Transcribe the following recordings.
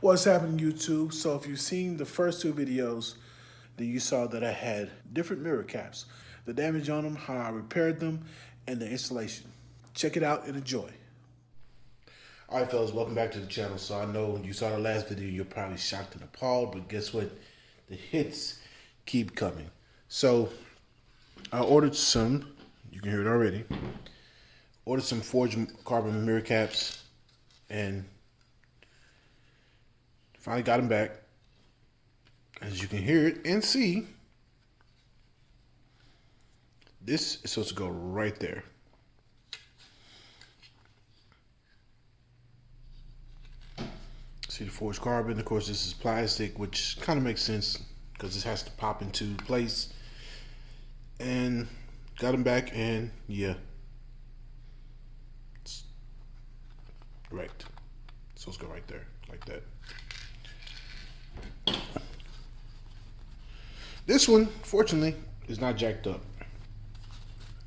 What's happening, YouTube? So if you've seen the first two videos, then you saw that I had different mirror caps, the damage on them, how I repaired them, and the installation. Check it out and enjoy. All right, fellas, welcome back to the channel. So I know you saw the last video, you're probably shocked and appalled, but guess what? The hits keep coming. So I ordered some, you can hear it already, ordered some forged carbon mirror caps, and finally got them back. As you can hear it and see, this is supposed to go right there. See the forged carbon. Of course, this is plastic, which kind of makes sense because this has to pop into place. And got them back, and yeah, it's right. So let's go right there, like that. This one, fortunately, is not jacked up.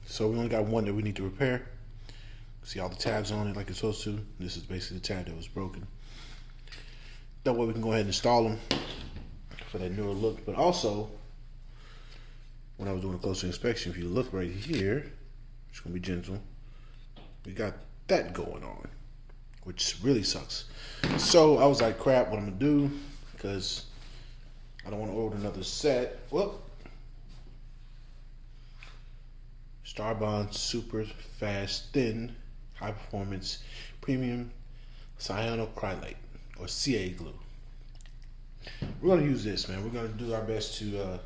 So we only got one that we need to repair. See all the tabs on it like it's supposed to. This is basically the tab that was broken. That way we can go ahead and install them for that newer look. But also, when I was doing a closer inspection, if you look right here, it's gonna be gentle, we got that going on, which really sucks. So I was like, crap, what I'm gonna do, because I don't want to order another set. Well, Starbond Super Fast Thin High Performance Premium Cyanocrylate, or CA glue. We're going to use this, man. We're going to do our best to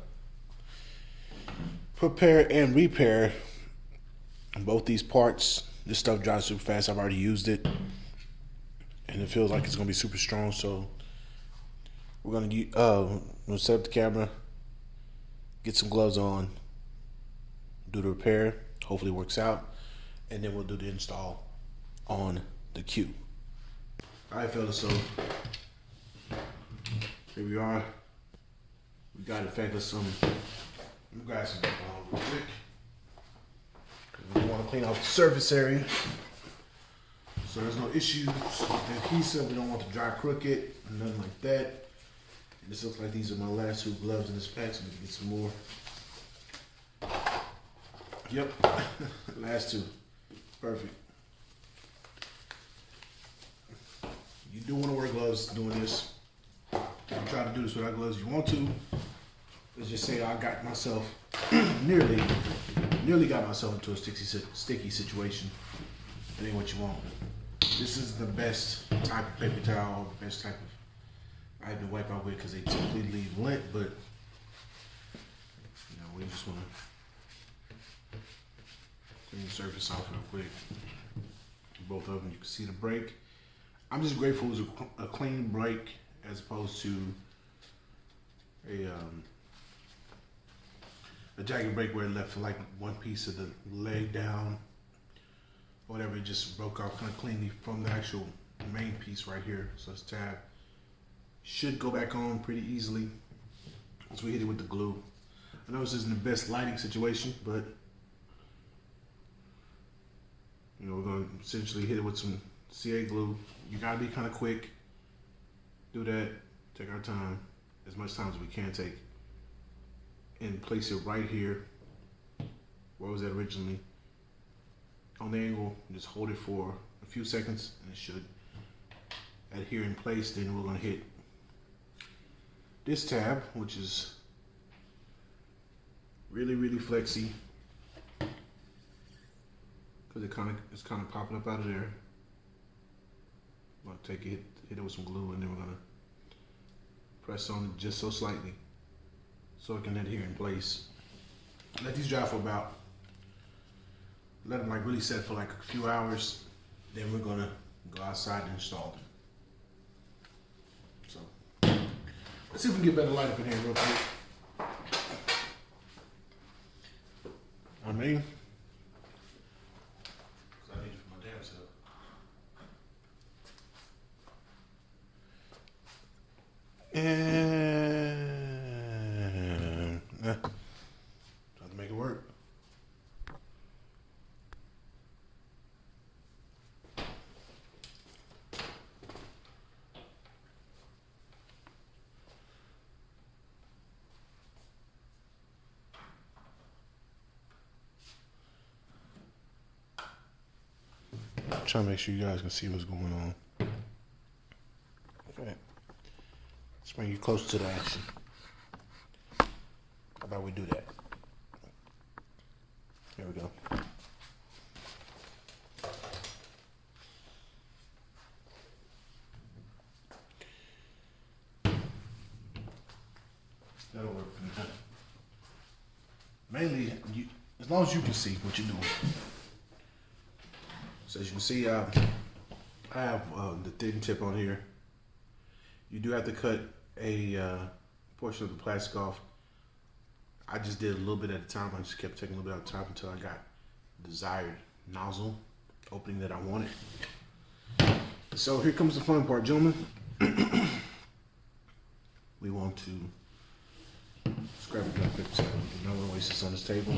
prepare and repair both these parts. This stuff dries super fast. I've already used it, and it feels like it's going to be super strong. So we're going to set up the camera, get some gloves on, do the repair. Hopefully it works out, and then we'll do the install on the Q. All right, fellas, so here we are. We got it. In fact, let me grab some alcohol real quick. We want to clean out the surface area so there's no issues with the adhesive. We don't want the dry crooked, nothing like that. And this looks like these are my last two gloves in this pack, so we can get some more. Yep, last two. Perfect. You do want to wear gloves doing this. Don't try to do this without gloves if you want to. Let's just say I got myself nearly got myself into a sticky situation. That ain't what you want. This is the best type of paper towel, the best type of item to wipe out with, because they typically leave lint, but you know, we just want to clean the surface off real quick. Both of them, you can see the break. I'm just grateful it was a clean break as opposed to a jagged break where it left like one piece of the leg down, whatever. It just broke off kind of cleanly from the actual main piece right here. So this tab should go back on pretty easily once we hit it with the glue. I know this isn't the best lighting situation, but you know, we're going to essentially hit it with some CA glue. You got to be kind of quick. Do that. Take our time, as much time as we can take, and place it right here. Where was that originally? On the angle. Just hold it for a few seconds, and it should adhere in place. Then we're going to hit this tab, which is really, really flexy, because it's kind of popping up out of there. I'm going to take it, hit it with some glue, and then we're going to press on it just so slightly so it can adhere in place. Let these dry for let them like really set for like a few hours. Then we're going to go outside and install them. So let's see if we can get better light up in here real quick. I mean, I need it for my damn self. And try to make it work. trying to make sure you guys can see what's going on. Okay. Let's bring you close to the action. How about we do that? There we go. That'll work for me. Mainly, as long as you can see what you're doing. So as you can see, I have the thin tip on here. You do have to cut a portion of the plastic off. I just did a little bit at a time. I just kept taking a little bit at a time until I got the desired nozzle opening that I wanted. So here comes the fun part, gentlemen. We want to scrap it up. So I'm not gonna waste this on this table.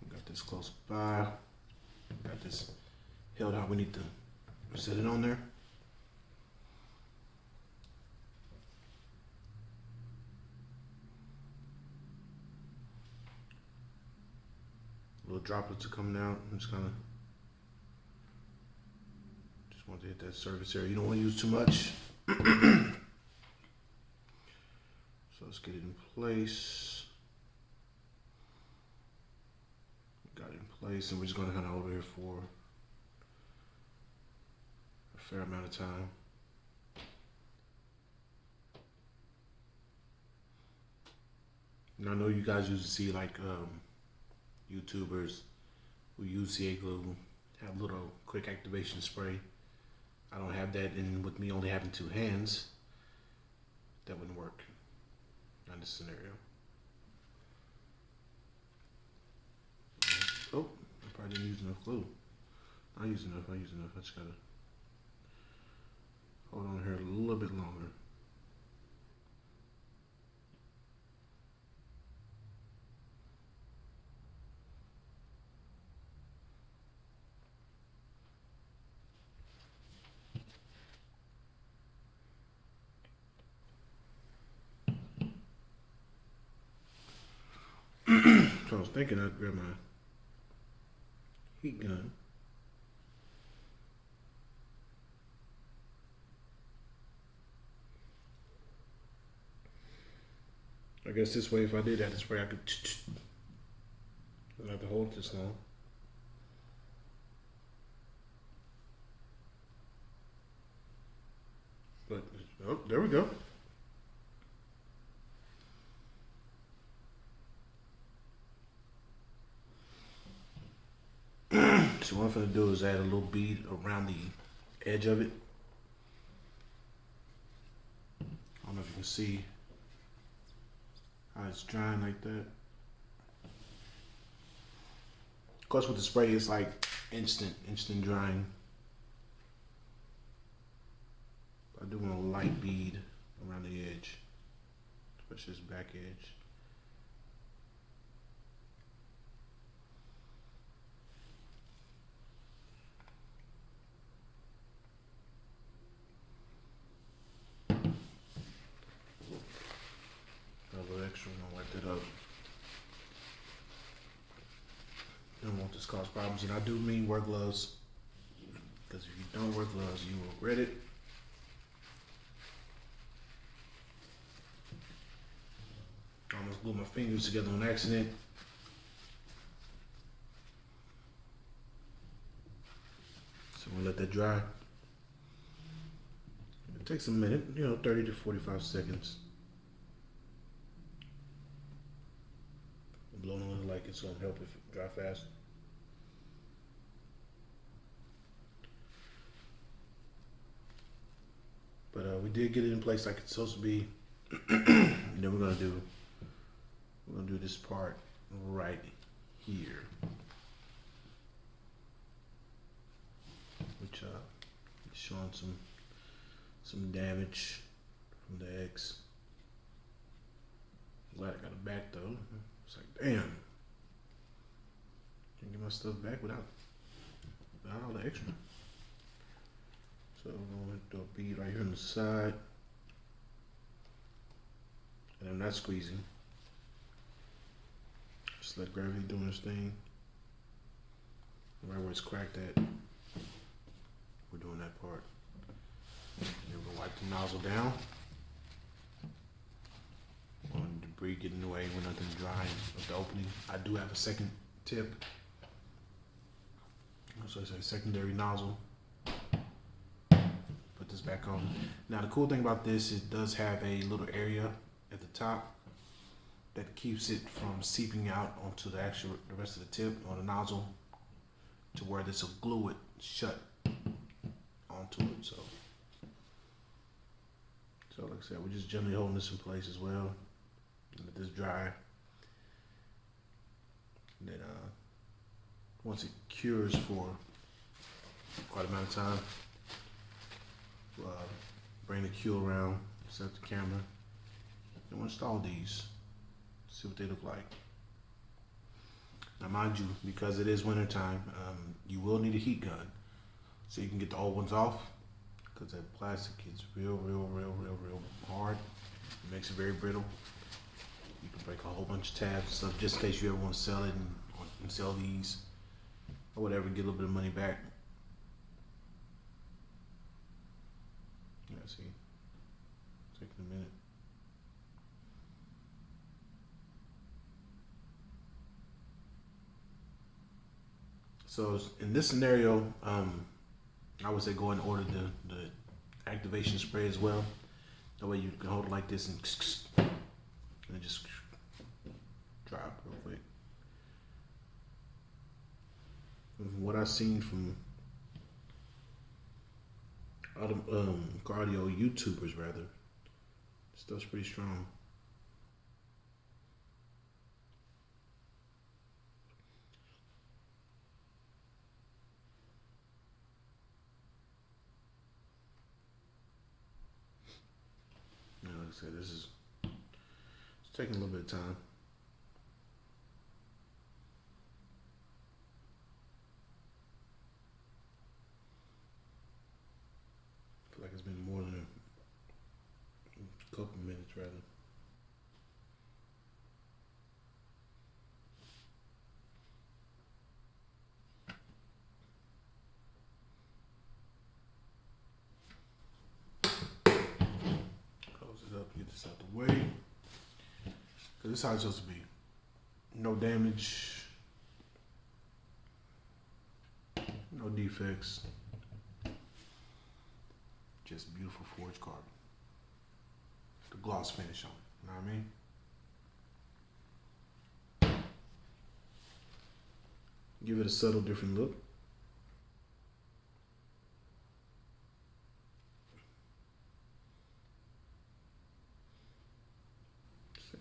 Got this close by. Got this held out. We need to set it on there. Little droplets are coming out. I'm just want to hit that surface area. You don't want to use too much. So let's get it in place. Got it in place, and we're just going to hang over here for a fair amount of time. And I know you guys usually see like YouTubers who use CA glue have little quick activation spray. I don't have that, and with me only having two hands, that wouldn't work in this scenario. Oh, I probably didn't use enough glue. I use enough. I just gotta hold on here a little bit longer. So I was thinking I'd grab my heat gun. I guess this way, if I did have to spray, I could. I don't have to hold it this long. But oh, there we go. So what I'm going to do is add a little bead around the edge of it. I don't know if you can see how it's drying like that. Of course, with the spray, it's like instant drying. I do want a light bead around the edge, especially this back edge. Extra, I'm gonna wipe that up. Don't want this to cause problems, and I do mean wear gloves, because if you don't wear gloves, you will regret it. I almost glued my fingers together on accident. So we'll let that dry. It takes a minute, 30 to 45 seconds. Blowing a little like it's gonna help if it dry fast. But we did get it in place like it's supposed to be. And then we're gonna do this part right here, which is showing some damage from the X. Glad I got it back though. It's like, damn, can't get my stuff back without all the extra. So I'm gonna do a bead right here on the side, and I'm not squeezing. Just let gravity do its thing. right where it's cracked at. We're doing that part. Then we're gonna wipe the nozzle down. On debris getting in the way when nothing's drying with the opening. I do have a second tip. So I say secondary nozzle. Put this back on. Now the cool thing about this, it does have a little area at the top that keeps it from seeping out onto the rest of the tip or the nozzle to where this will glue it shut onto it. So like I said, we're just gently holding this in place as well. Let this dry. And then once it cures for quite a amount of time, bring the Q around, set the camera, and we'll install these. See what they look like. Now mind you, because it is winter time, you will need a heat gun so you can get the old ones off, because that plastic is real hard. It makes it very brittle. You can break a whole bunch of tabs and stuff just in case you ever want to sell it and sell these or whatever, get a little bit of money back. Yeah, see, taking a minute. So in this scenario, I would say go and order the activation spray as well. That way you can hold it like this and it just dry up real quick. From what I've seen from cardio YouTubers, rather, stuff's pretty strong. Like I said, it's taking a little bit of time. I feel like it's been more than a couple minutes, rather. Close it up, get this out the way. Because this is how it's supposed to be. No damage, no defects, just beautiful forged carbon. The gloss finish on it, you know what I mean? Give it a subtle different look.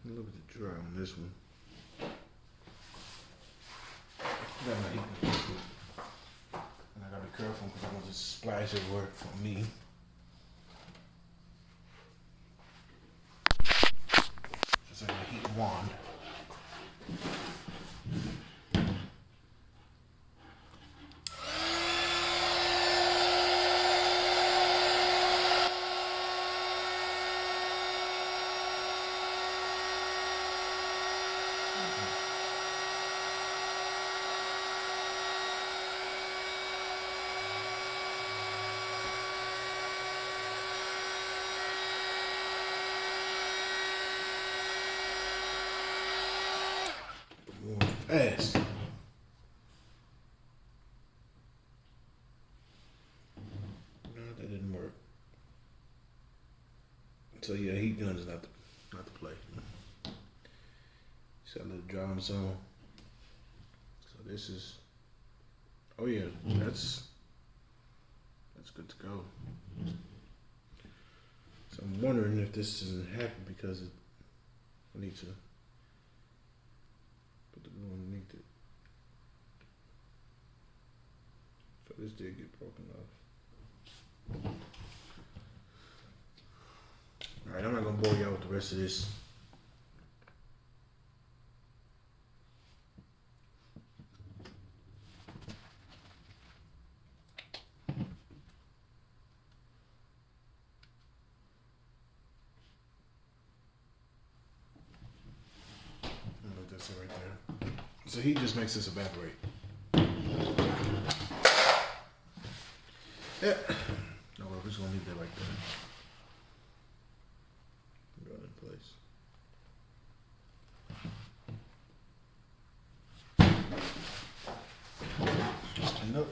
A little bit dry on this one. Got my heat gun, and I gotta be careful because I want to splash everywhere on me. Just like a heat wand. Fast. No, that didn't work. So yeah, heat gun is not the play. So I let it dry on its own. So this is, oh yeah, that's good to go. So I'm wondering if this isn't happening because I need to put the glue underneath it. So this did get broken off. Alright, I'm not gonna bore y'all with the rest of this. That's it right there. So heat just makes this evaporate. Yeah. No, we're just gonna leave that like that. Go in place. Just clean up.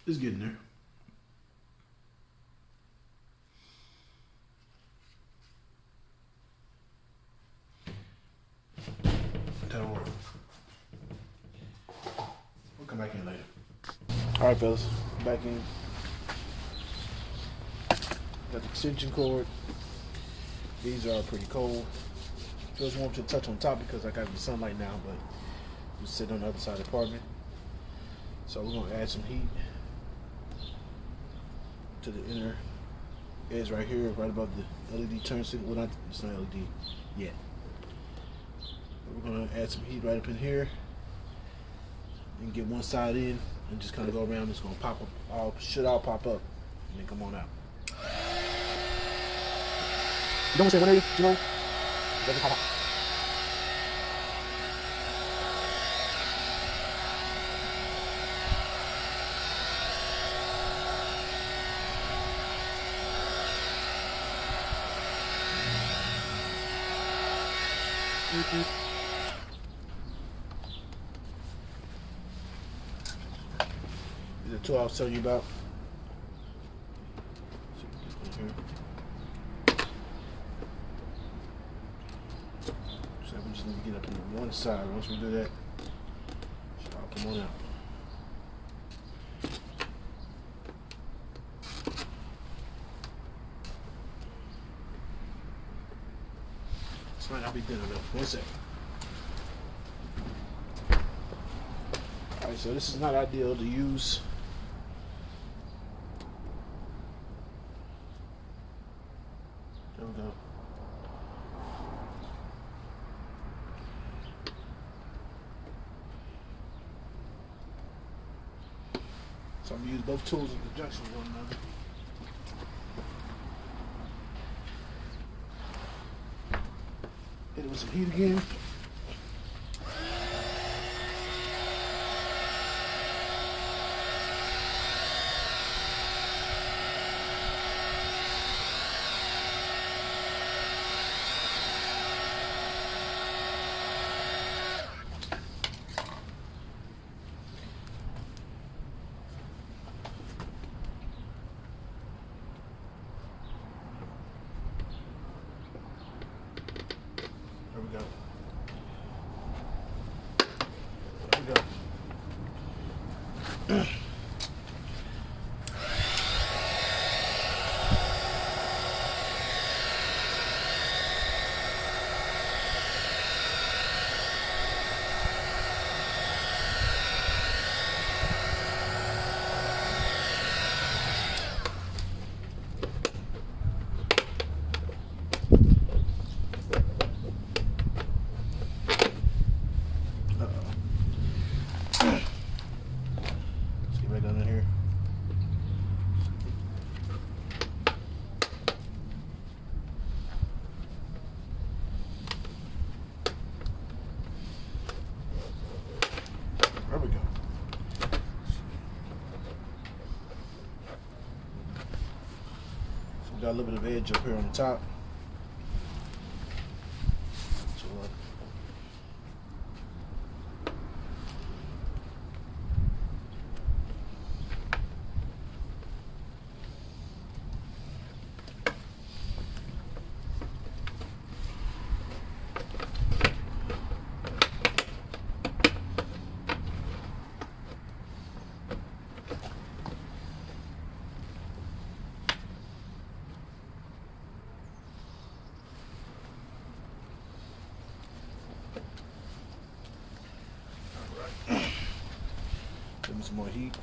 It's getting there. That'll work. We'll come back in later. All right, fellas, back in. Got the extension cord. These are pretty cold. Feels warm to the touch on top because I got the sunlight now, but just sitting on the other side of the apartment. So we're gonna add some heat to the inner edge right here, right above the LED turn signal. Well, it's not LED yet. But we're gonna add some heat right up in here and get one side in and just kind of go around. It's gonna pop up, should all pop up, and then come on out. You don't want to say 180, you know? It doesn't pop out. These are two I was telling you about. So we just need to get up on one side. Once we do that, I'll come on out. This might not be good enough. One second. Alright, so this is not ideal to use. There we go. So I'm gonna use both tools in conjunction with one another. Hit it with some heat again. There we go. There we go. Right down in here. There we go. So we got a little bit of edge up here on the top. So, some more heat.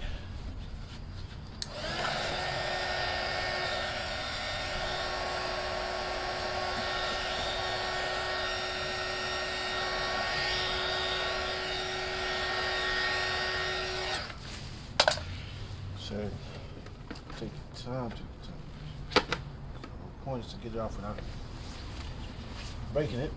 So take your time, So the point is to get it off without breaking it.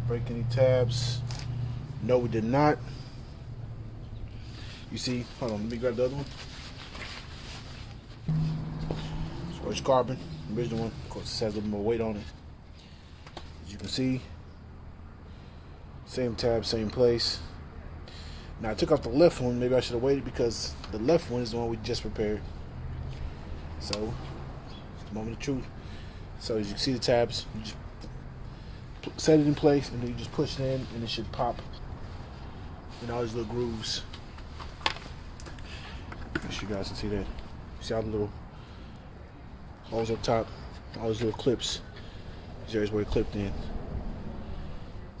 Break any tabs? No, we did not. You see, hold on, let me grab the other one. So it's carbon, the original one. Of course, it has a little more weight on it. As you can see, same tab, same place. Now I took off the left one. Maybe I should have waited because the left one is the one we just repaired. So, it's the moment of truth. So as you can see the tabs, you just set it in place and then you just push it in and it should pop in all these little grooves. Make sure you guys can see that. See all the little holes up top, all those little clips. These areas where it clipped in.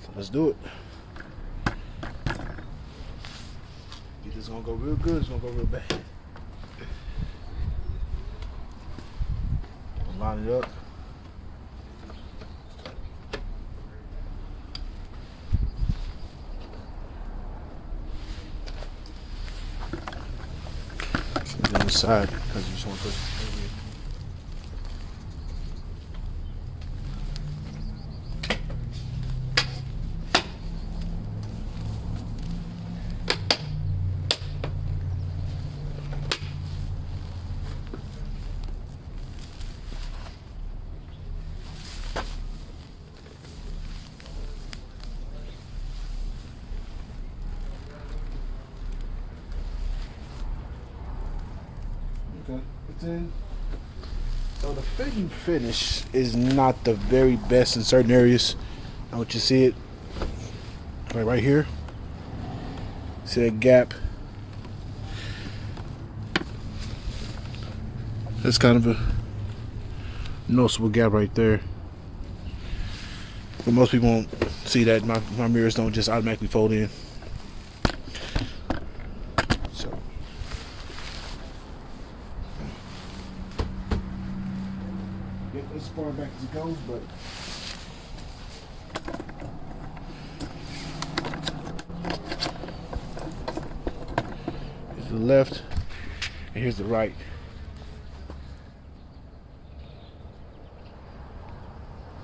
So let's do it. Either it's gonna go real good, it's gonna go real bad. Line it up. On the side because you just want to push it. Okay, it's in. So the fitting finish is not the very best in certain areas. I want you to see it right here. See that gap? That's kind of a noticeable gap right there. But most people won't see that. My mirrors don't just automatically fold in. As far back as it goes, but here's the left and here's the right.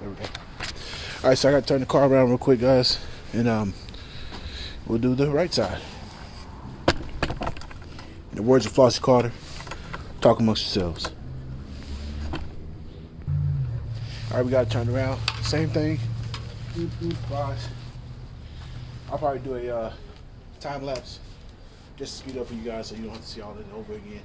There we go. Alright, so I gotta turn the car around real quick, guys, and we'll do the right side. In the words of Flossie Carter, talk amongst yourselves. Alright, we gotta turn around. Same thing. Rise. I'll probably do a time lapse just to speed up for you guys so you don't have to see all that over again.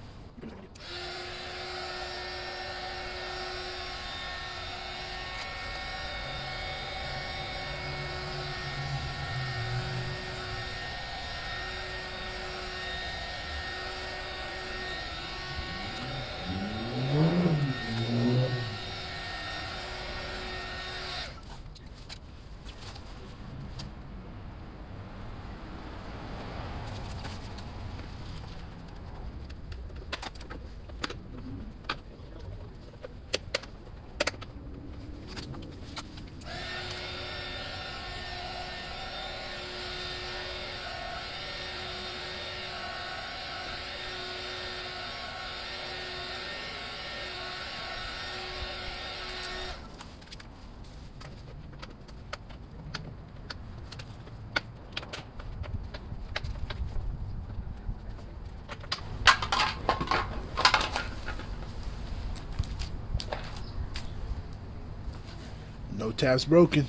No tabs broken.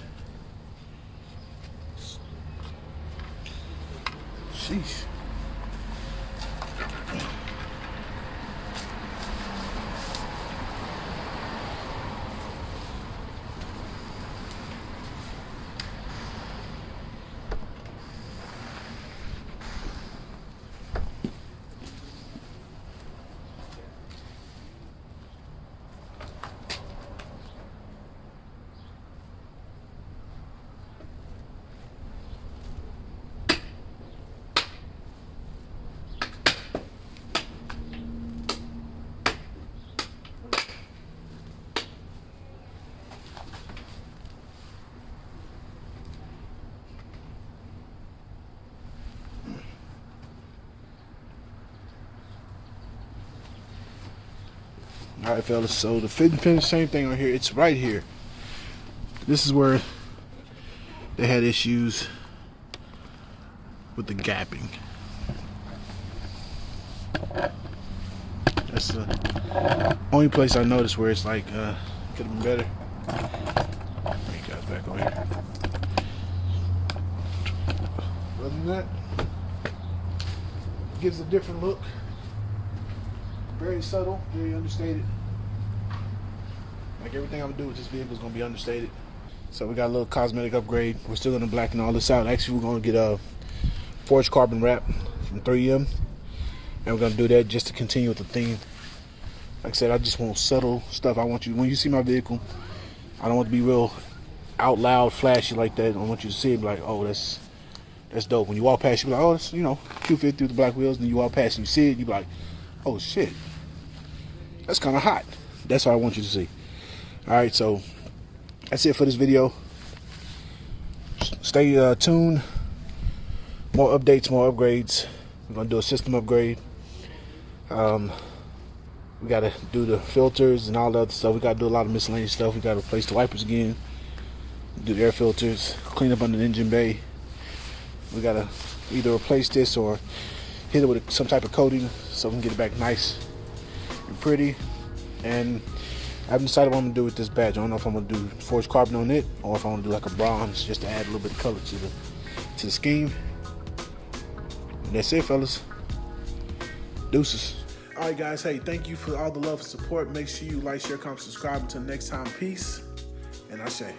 Sheesh. All right, fellas. So the fit and finish, same thing on here. It's right here. This is where they had issues with the gapping. That's the only place I noticed where it's like could have been better. Bring you guys back over here. Other than that, it gives a different look. Very subtle, very understated. Like everything I'm gonna do with this vehicle is gonna be understated. So we got a little cosmetic upgrade. We're still gonna blacken all this out. Actually, we're gonna get a forged carbon wrap from 3M, and we're gonna do that just to continue with the theme. Like I said, I just want subtle stuff. I want you, when you see my vehicle, I don't want it to be real out loud, flashy like that. I want you to see it, be like, oh, that's dope. When you walk past, you be like, oh, that's, you know, Q50 with the black wheels. And then you walk past and you see it, you be like, oh shit, that's kind of hot. That's what I want you to see. All right, so that's it for this video. Stay tuned. More updates, more upgrades. We're gonna do a system upgrade. We gotta do the filters and all the other stuff. We gotta do a lot of miscellaneous stuff. We gotta replace the wipers again, do the air filters, clean up under the engine bay. We gotta either replace this or hit it with some type of coating so we can get it back nice and pretty. And I haven't decided what I'm gonna do with this badge. I don't know if I'm gonna do forged carbon on it or if I'm gonna do like a bronze just to add a little bit of color to the scheme. And that's it, fellas. Deuces. All right, guys. Hey, thank you for all the love and support. Make sure you like, share, comment, subscribe. Until next time, peace, and I say.